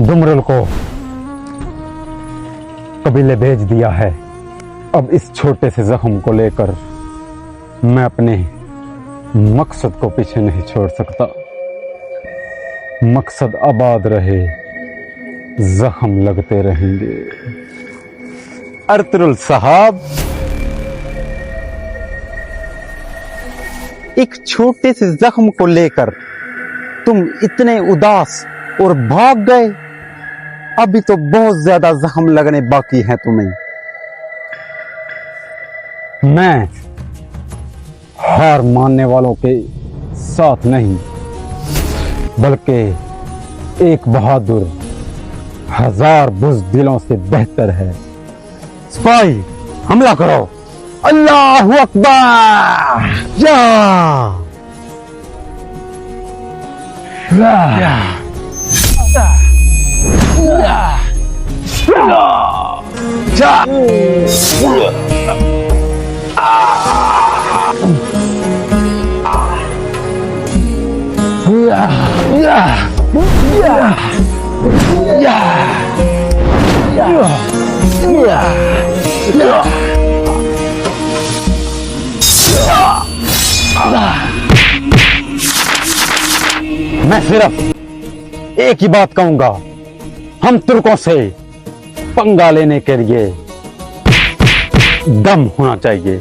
डुमरल को कबीले भेज दिया है। अब इस छोटे से जख्म को लेकर मैं अपने मकसद को पीछे नहीं छोड़ सकता। मकसद आबाद रहे, जख्म लगते रहेंगे। अर्तुगरुल साहब, एक छोटे से जख्म को लेकर तुम इतने उदास और भाग गए। अभी तो बहुत ज्यादा जख्म लगने बाकी हैं तुम्हें। मैं हार मानने वालों के साथ नहीं, बल्कि एक बहादुर हजार बुज़दिलों से बेहतर है। सिपाही, हमला करो। अल्लाहु अकबर। या मैं सिर्फ एक ही बात कहूंगा, हम तुर्कों से पंगा लेने के लिए दम होना चाहिए।